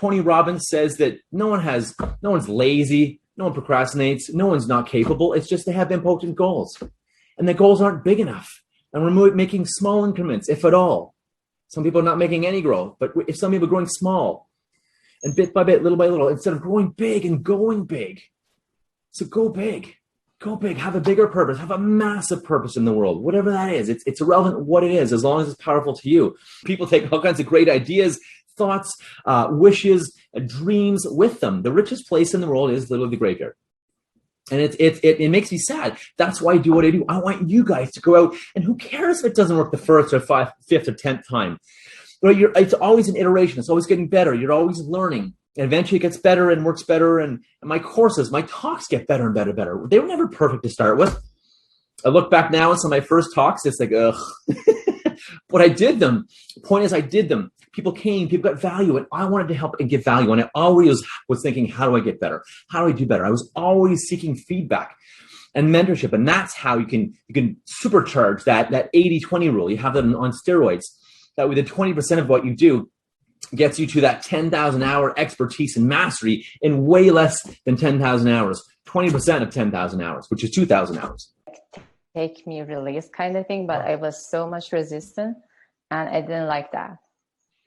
Tony Robbins says that no one's lazy, no one procrastinates, no one's not capable. It's just they have impotent goals. And the goals aren't big enough. And we're making small increments, if at all. Some people are not making any growth, but if some people are growing small and bit by bit, little by little, instead of growing big and going big. So go big, have a bigger purpose, have a massive purpose in the world, whatever that is. It's irrelevant what it is, as long as it's powerful to you. People take all kinds of great ideas, thoughts, wishes, dreams with them. The richest place in the world is literally the graveyard. And it makes me sad. That's why I do what I do. I want you guys to go out, and who cares if it doesn't work the first or fifth or 10th time. But it's always an iteration. It's always getting better. You're always learning. And eventually it gets better and works better. And my courses, my talks get better and better. They were never perfect to start with. I look back now at some of my first talks, it's like, ugh. But I did them. The point is I did them. People came, people got value, and I wanted to help and give value. And I always was thinking, how do I get better? How do I do better? I was always seeking feedback and mentorship. And that's how you can supercharge that 80-20 rule. You have them on steroids. That way the 20% of what you do gets you to that 10,000 hour expertise and mastery in way less than 10,000 hours, 20% of 10,000 hours, which is 2,000 hours. Take me release kind of thing, but I was so much resistant and I didn't like that.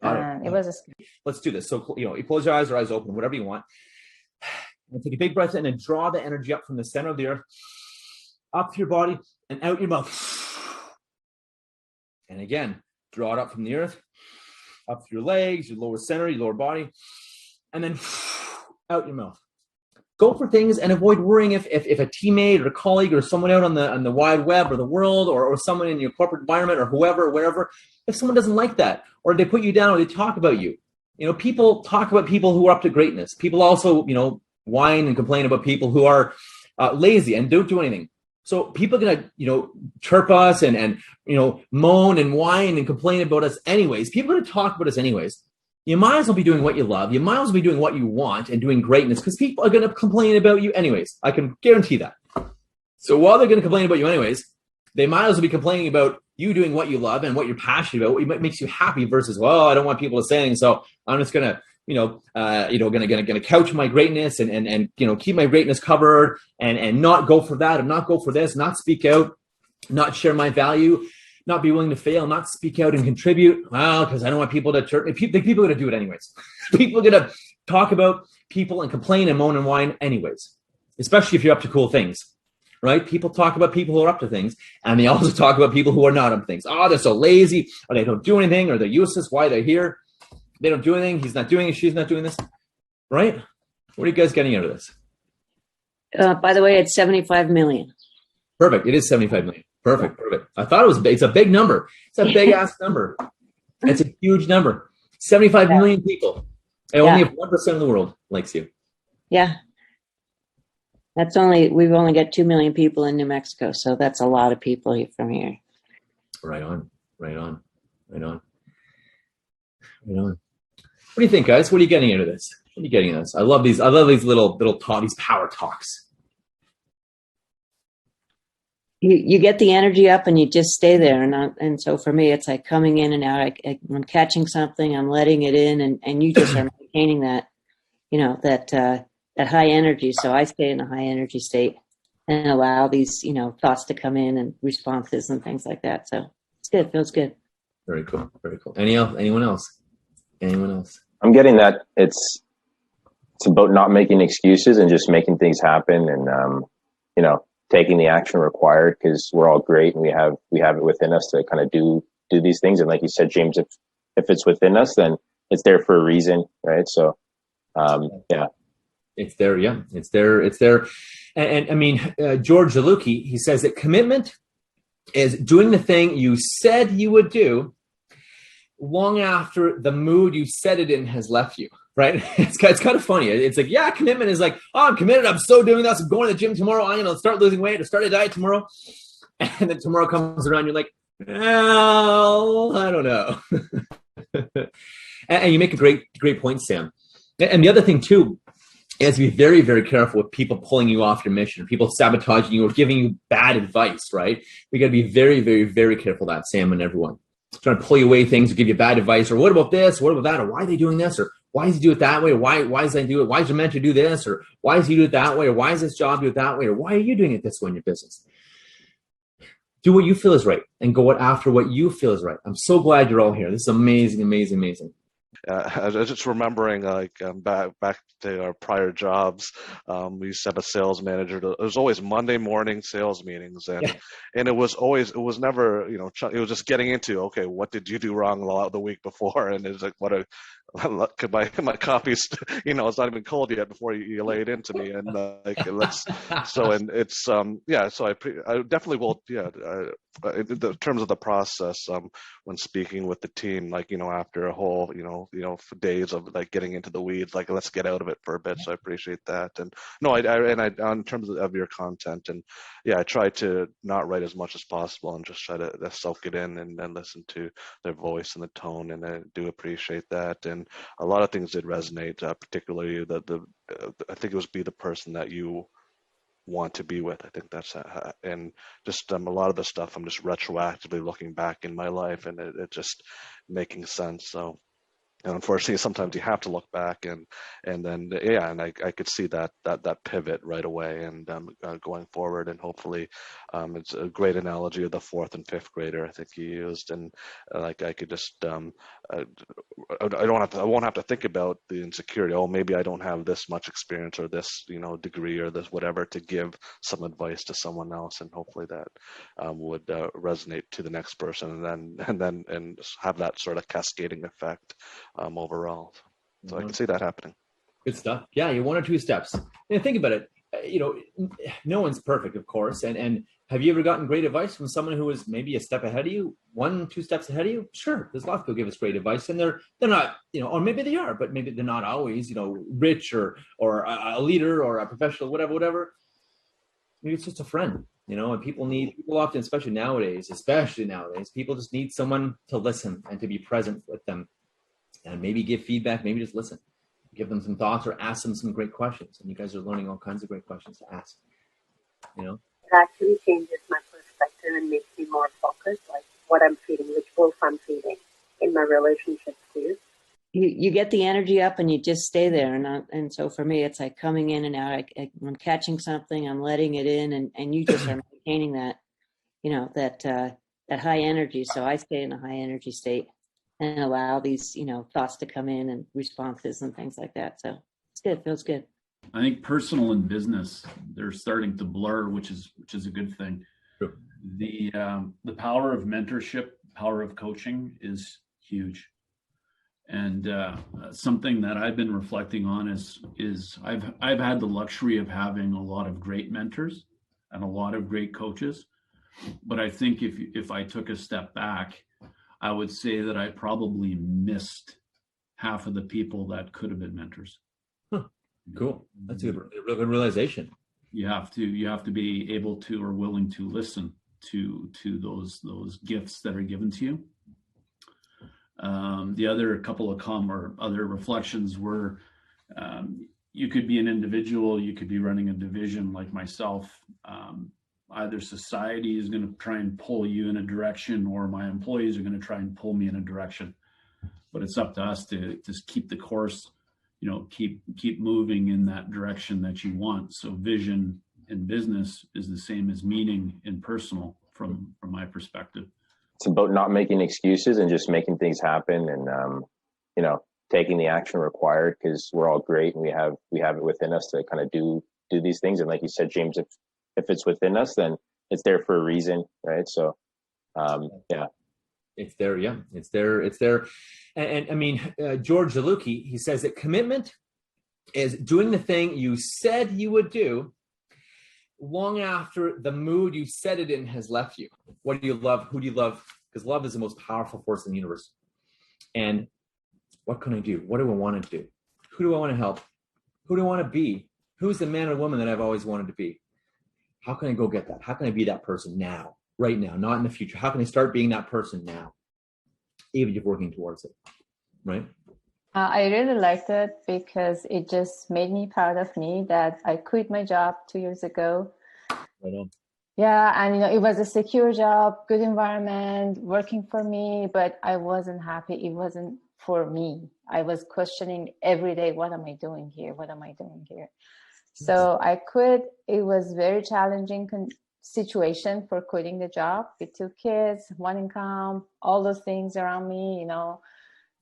It was Let's do this. So, you close your eyes or eyes open, whatever you want. And take a big breath in and draw the energy up from the center of the earth, up to your body and out your mouth. And again, draw it up from the earth, up through your legs, your lower center, your lower body, and then out your mouth. Go for things and avoid worrying if a teammate or a colleague or someone out on the wide web or the world or someone in your corporate environment or whoever, wherever, if someone doesn't like that or they put you down or they talk about you. People talk about people who are up to greatness. People also, whine and complain about people who are lazy and don't do anything. So people are going to, chirp us and moan and whine and complain about us anyways. People are going to talk about us anyways. You might as well be doing what you love. You might as well be doing what you want and doing greatness because people are going to complain about you anyways. I can guarantee that. So while they're going to complain about you anyways, they might as well be complaining about you doing what you love and what you're passionate about, what makes you happy versus, well, I don't want people to say anything. So I'm just going to, gonna couch my greatness and keep my greatness covered and not go for that and not go for this, not speak out, not share my value, not be willing to fail, not speak out and contribute. Well, because I don't want people to chirp. People are going to do it anyways. People are going to talk about people and complain and moan and whine anyways, especially if you're up to cool things, right? People talk about people who are up to things, and they also talk about people who are not up to things. Oh, they're so lazy, or they don't do anything, or they're useless. Why they're here? They don't do anything. He's not doing it. She's not doing this, right? What are you guys getting out of this? By the way, it's 75 million. Perfect. It is 75 million. Perfect. I thought it was big. It's a big number. It's a big ass number. It's a huge number. 75 million people. And only if 1% of the world likes you. Yeah. We've only got 2 million people in New Mexico. So that's a lot of people from here. Right on. What do you think, guys? What are you getting out of this? I love these little these power talks. You get the energy up and you just stay there. And so for me, it's like coming in and out. I'm catching something, I'm letting it in, and you just are maintaining that, that high energy. So I stay in a high energy state and allow these, thoughts to come in and responses and things like that. So it's good. Feels good. Very cool. Anyone else? I'm getting that it's about not making excuses and just making things happen and, taking the action required, because we're all great and we have it within us to kind of do these things. And like you said, James, if it's within us, then it's there for a reason, right? So, it's there. Yeah, it's there. And I mean, George Zaluki, he says that commitment is doing the thing you said you would do long after the mood you said it in has left you. Right? It's kind of funny. It's like, yeah, commitment is like, oh, I'm committed. I'm so doing this. I'm going to the gym tomorrow. I'm going to start losing weight or start a diet tomorrow. And then tomorrow comes around. You're like, well, I don't know. And you make a great point, Sam. And the other thing too, is to be very, very careful with people pulling you off your mission, people sabotaging you or giving you bad advice, right? We got to be very, very, very careful of that, Sam, and everyone. Trying to pull you away things or give you bad advice or what about this, what about that, or why are they doing this, or why does he do it that way? Or why does he do it? Why is your mentor do this? Or why does he do it that way? Or why is this job do it that way? Or why are you doing it this way in your business? Do what you feel is right and go after what you feel is right. I'm so glad you're all here. This is amazing, amazing, amazing. I was just remembering, back to our prior jobs, we used to have a sales manager. It was always Monday morning sales meetings, and it was never, it was just getting into, okay, what did you do wrong the week before, and it's like, my coffee's, it's not even cold yet before you lay it into me, and so I definitely will, in terms of the process, when speaking with the team, after a whole, for days of getting into the weeds, let's get out of it for a bit. So I appreciate that. And no, I in terms of your content, and I try to not write as much as possible and just try to soak it in and then listen to their voice and the tone. And I do appreciate that. And a lot of things did resonate, particularly I think it was be the person that you want to be with. I think that's and just a lot of the stuff I'm just retroactively looking back in my life, and it just making sense. So, and unfortunately, sometimes you have to look back and then and I could see that pivot right away, and going forward, and hopefully it's a great analogy of the 4th and 5th grader I think you used, and I could just I won't have to think about the insecurity. Oh, maybe I don't have this much experience or this degree or this whatever to give some advice to someone else, and hopefully that would resonate to the next person, and have that sort of cascading effect overall. So I can see that happening. Good stuff. Yeah, you're 1 or 2 steps. And think about it. No one's perfect, of course. And have you ever gotten great advice from someone who was maybe a step ahead of you, 1, 2 steps ahead of you? Sure, there's lots of people give us great advice, and they're not, or maybe they are, but maybe they're not always, rich or a leader or a professional, whatever. Maybe it's just a friend, and people often, especially nowadays, people just need someone to listen and to be present with them, and maybe give feedback, maybe just listen, give them some thoughts, or ask them some great questions. And you guys are learning all kinds of great questions to ask, It actually changes my perspective and makes me more focused, like what I'm feeding, which wolf I'm feeding in my relationships too. You get the energy up and you just stay there. And so for me, it's like coming in and out. I'm catching something, I'm letting it in, and you just are maintaining that, that high energy. So I stay in a high energy state and allow these, thoughts to come in and responses and things like that. So it's good. It feels good. I think personal and business, they're starting to blur, which is a good thing. Sure. The power of mentorship, power of coaching is huge. And something that I've been reflecting on is I've had the luxury of having a lot of great mentors and a lot of great coaches. But I think if I took a step back, I would say that I probably missed half of the people that could have been mentors. Huh. Cool. That's a good realization. You have to be able to or willing to listen to those gifts that are given to you. The other couple of other reflections were, you could be an individual, you could be running a division like myself. Either society is going to try and pull you in a direction, or my employees are going to try and pull me in a direction. But it's up to us to just keep the course, keep moving in that direction that you want. So vision in business is the same as meaning in personal from my perspective. It's about not making excuses and just making things happen, and taking the action required, because we're all great and we have it within us to kind of do these things. And like you said, James, if it's within us, then it's there for a reason, right? So it's there. Yeah, it's there. And I mean, George Zaluki, he says that commitment is doing the thing you said you would do long after the mood you said it in has left you. What do you love? Who do you love? Because love is the most powerful force in the universe. And what can I do? What do I want to do? Who do I want to help? Who do I want to be? Who's the man or woman that I've always wanted to be? How can I go get that? How can I be that person now, right now, not in the future? How can I start being that person now, even if you're working towards it, right? I really liked it because it just made me proud of me that I quit my job 2 years ago. Right on. Yeah, and it was a secure job, good environment, working for me, but I wasn't happy. It wasn't for me. I was questioning every day, what am I doing here? What am I doing here? So I quit. It was very challenging situation for quitting the job with 2 kids, 1 income, all those things around me, you know,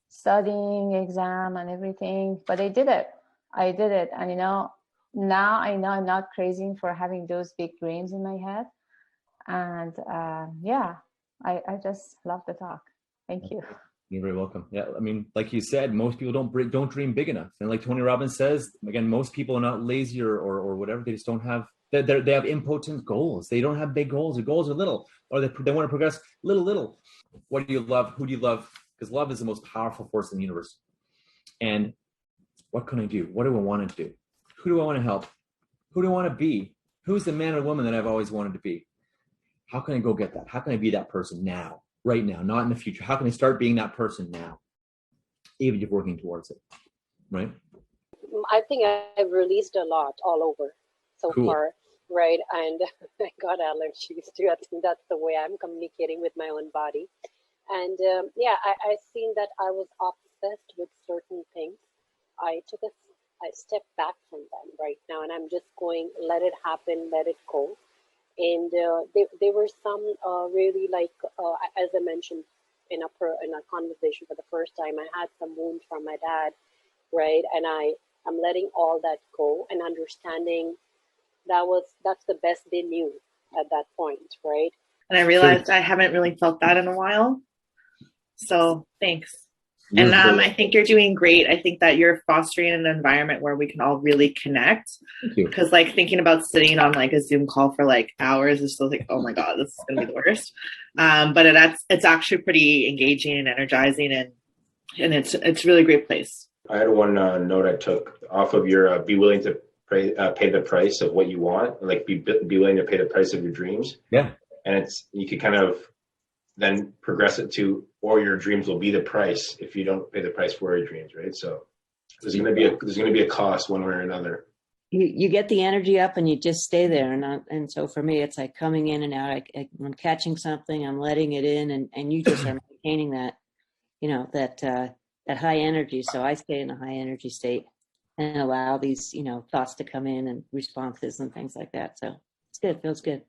studying, exam and everything. But I did it. And, you know, now I know I'm not crazy for having those big dreams in my head. And yeah, I just love the talk. Thank you. You're very welcome. Yeah, I mean, like you said, most people don't dream big enough. And like Tony Robbins says, again, most people are not lazy or whatever. They just don't have, they have impotent goals. They don't have big goals. Their goals are little, or they want to progress little. What do you love? Who do you love? Because love is the most powerful force in the universe. And what can I do? What do I want to do? Who do I want to help? Who do I want to be? Who's the man or woman that I've always wanted to be? How can I go get that? How can I be that person now? Right now, not in the future. How can I start being that person now? Even if you're working towards it, right? I think I've released a lot all over so far, right? And I got allergies too. I think that's the way I'm communicating with my own body. And yeah, I seen that I was obsessed with certain things. I stepped back from them right now, and I'm just going, let it happen, let it go. And there were some really like, as I mentioned in a conversation for the first time, I had some wounds from my dad, right? And I'm letting all that go and understanding that's the best they knew at that point, right? And I realized I haven't really felt that in a while. So thanks. And I think you're doing great. I think that you're fostering an environment where we can all really connect. Because like thinking about sitting on like a Zoom call for like hours is still like, oh my God, this is gonna be the worst. But it's actually pretty engaging and energizing, and it's a really great place. I had one note I took off of your be willing to pay the price of what you want, like be willing to pay the price of your dreams. Yeah. And you could kind of then progress it to, or your dreams will be the price if you don't pay the price for your dreams, right? So there's going to be a cost one way or another. You get the energy up and you just stay there. And so for me, it's like coming in and out. I'm catching something, I'm letting it in, and you just are maintaining that, you know, that high energy. So I stay in a high energy state and allow these, you know, thoughts to come in and responses and things like that. So it's good. Feels good.